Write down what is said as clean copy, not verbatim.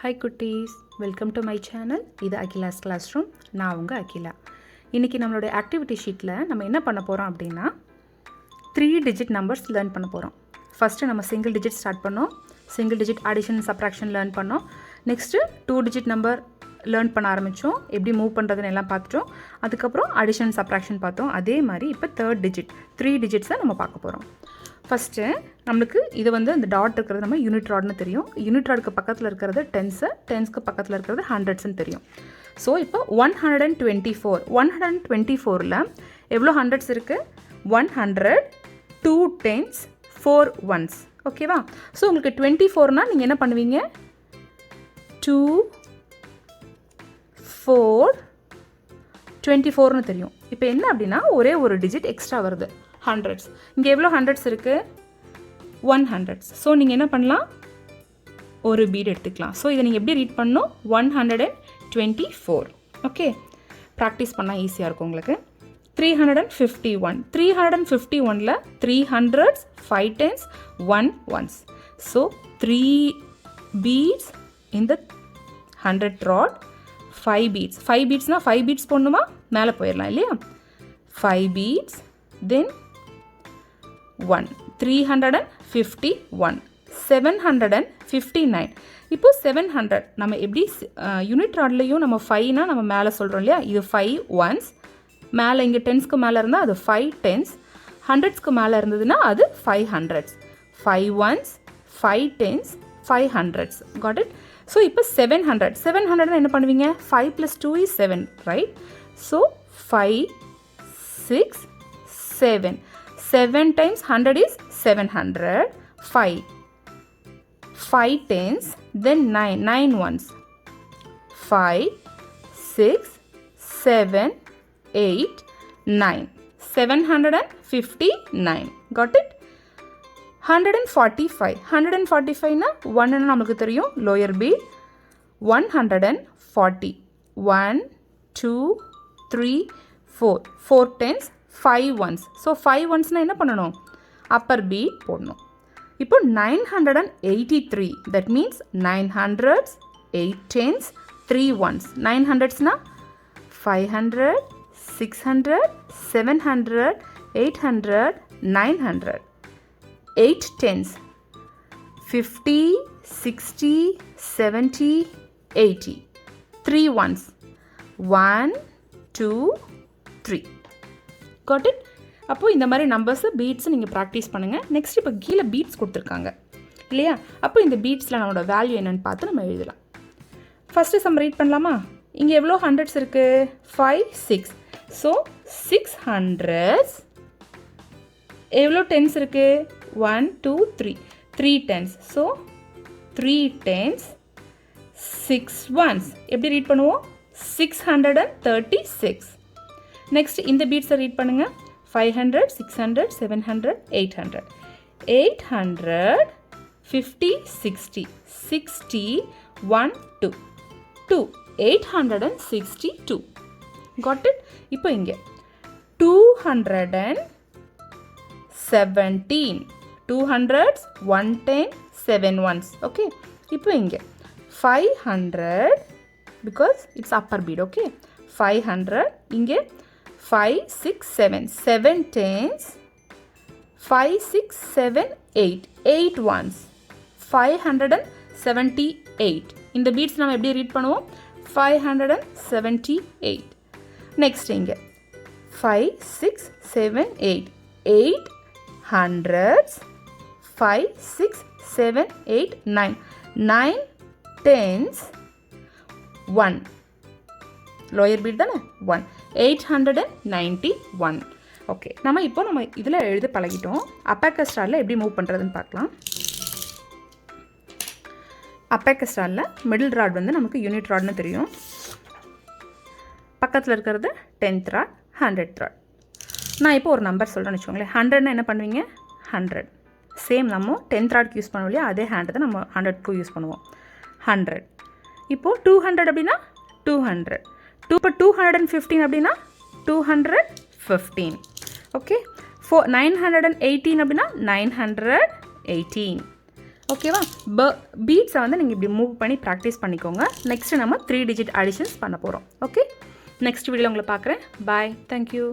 Hi குட்டீஸ், welcome to my channel. இது Akila's class room. நான் உங்கள் அகிலா. இன்றைக்கி நம்மளுடைய ஆக்டிவிட்டி ஷீட்டில் நம்ம என்ன பண்ண போகிறோம் அப்படின்னா 3 டிஜிட் நம்பர்ஸ் லேர்ன் பண்ண போகிறோம். ஃபஸ்ட்டு நம்ம சிங்கிள் டிஜிட் ஸ்டார்ட் பண்ணோம். Single digit addition subtraction learn பண்ணோம். நெக்ஸ்ட்டு 2 டிஜிட் நம்பர் லேர்ன் பண்ண ஆரம்பித்தோம். எப்படி மூவ் பண்ணுறதுன்னு எல்லாம் பார்த்துட்டோம். அதுக்கப்புறம் அடிஷன் சப்ராக்ஷன் பார்த்தோம். அதே மாதிரி இப்போ 3rd டிஜிட் 3 டிஜிட்ஸை நம்ம பார்க்க போகிறோம். ஃபஸ்ட்டு நம்மளுக்கு இது இந்த டாட் இருக்கிறது நம்ம யூனிட் ராட்னு தெரியும். யூனிட் ராடுக்கு பக்கத்தில் இருக்கிறது டென்ஸ்க்கு பக்கத்தில் இருக்கிறது ஹண்ட்ரட்ஸ்ன்னு தெரியும். ஸோ இப்போ 124ல் எவ்வளோ ஹண்ட்ரட்ஸ் இருக்குது? 100, 2 10s, 4 1s. ஓகேவா? ஸோ உங்களுக்கு 24னால் நீங்கள் என்ன பண்ணுவீங்க? 2 4 24ன்னு தெரியும். இப்போ என்ன அப்படின்னா ஒரே ஒரு டிஜிட் எக்ஸ்ட்ரா வருது, ஹண்ட்ரட்ஸ். இங்கே எவ்வளோ ஹண்ட்ரட்ஸ் இருக்குது? 100. ஸோ நீங்கள் என்ன பண்ணலாம்? ஒரு பீட் எடுத்துக்கலாம். ஸோ இதை நீங்கள் எப்படி ரீட் பண்ணணும்? 124. ஓகே, ப்ராக்டிஸ் பண்ணால் ஈஸியாக இருக்கும் உங்களுக்கு. 351. 351ல் 3 hundreds, 5 tens, 1 ones. So 3 beats in the 100 rod, 5 beats. 5 beatsனால் 5 beats போடணுமா? மேலே போயிடலாம் இல்லையா? 5 beats, then 1. 351. 759. இப்போ 700 நம்ம எப்படி யூனிட் ராட்லேயும் நம்ம 5னா நம்ம மேலே சொல்கிறோம் இல்லையா? இது 5 ones. மேலே இங்கே டென்ஸ்க்கு மேலே இருந்தால் அது 5 tens. ஹண்ட்ரட்ஸ்க்கு மேலே இருந்ததுன்னா அது 5 hundreds. 5 ones, 5 tens, 5 hundreds. Got it? So இப்போ 700. 700 என்ன பண்ணுவீங்க? 5 plus 2 is 7, right? So 5, 6, 7. 7 times 100 is 700. 5 tens, then 9 ones. 5, 6, 7, 8, 9. 759. Got it? 145. 145னா 1 நமக்கு தெரியும், lower bead. 140. 1, 2, 3, 4. 4 tens, 5 ones. So 5 onesனால் என்ன பண்ணணும்? அப்பர் பீட் போடணும். இப்போ 983. That means 9 hundreds, 8 tens, 3 ones. 900ஸ்னால் 500, 600, 700, 800, 900. 8 tens, 50, 60, 70, 80. 3 ones. 1, 2, 3. Got it? அப்போது இந்த மாதிரி நம்பர்ஸு பீட்ஸு நீங்கள் ப்ராக்டிஸ் பண்ணுங்கள். நெக்ஸ்ட் இப்போ கீழே பீட்ஸ் கொடுத்துருக்காங்க இல்லையா? அப்போ இந்த பீட்ஸில் நம்மளோட வேல்யூ என்னென்னு பார்த்து நம்ம எழுதலாம். ஃபஸ்ட்டு சம் ரீட் பண்ணலாமா? இங்கே எவ்வளோ ஹண்ட்ரட்ஸ் இருக்குது? 5, 6. So 6 hundreds. எவ்வளோ டென்ஸ் இருக்குது? 1, 2, 3. 3 tens. So 3 tens, 6 ones. எப்படி ரீட் பண்ணுவோம்? 636. நெக்ஸ்ட் இந்த பீட்ஸை ரீட் பண்ணுங்கள். 500, 600, 700, 800. 800, 50, 60. 60, 1, 2. 2. 862. Got it? இப்போ இங்கே 217. 200s, 110, 7 ones. ஓகே, இப்போ இங்கே 500 because it's upper beat. Okay, 500. இங்கே 5, 6, 7. 7 tens, 5, 6, 7, 8. 8 ones. 578. இந்த பீட்ஸ் நம்ம எப்படி ரீட் பண்ணுவோம்? 578. நெக்ஸ்ட் இங்கே 5, 6, 7, 8. 8 hundreds. 5, 6, 7, 8, 9. 9 tens, 1. லோயர் பீட் தானே? 1. 891. ஓகே, நம்ம இதில் எழுத பழகிட்டோம். அபாக்கஸ் ஸ்டாரில் எப்படி மூவ் பண்ணுறதுன்னு பார்க்கலாம். அபாக்கஸ் ஸ்டாரில் மிடில் ராட் நமக்கு யூனிட் ராட்னு தெரியும். பக்கத்தில் இருக்கிறது 10th ராட், 100th ராட். நான் இப்போ ஒரு நம்பர் சொல்கிறேன்னு வச்சுக்கோங்களேன். 100னா என்ன பண்ணுவீங்க? 100. சேம் நம்ம 10th ராட்க்கு யூஸ் பண்ணுவோம் இல்லையா? அதே ஹேண்ட் தான் நம்ம 100க்கு யூஸ் பண்ணுவோம். 100. இப்போது 200 அப்படின்னா 200. இப்போ 215 அப்படின்னா 215. ஓகே, 918 அப்படின்னா 918. ஓகேவா? பீட்ஸை வந்து நீங்கள் இப்படி மூவ் பண்ணி ப்ராக்டிஸ் பண்ணிக்கோங்க. நெக்ஸ்ட்டு நம்ம 3 டிஜிட் அடிஷன்ஸ் பண்ண போகிறோம். ஓகே, நெக்ஸ்ட் வீடியோவில் உங்களை பார்க்குறேன். பாய், தேங்க்யூ.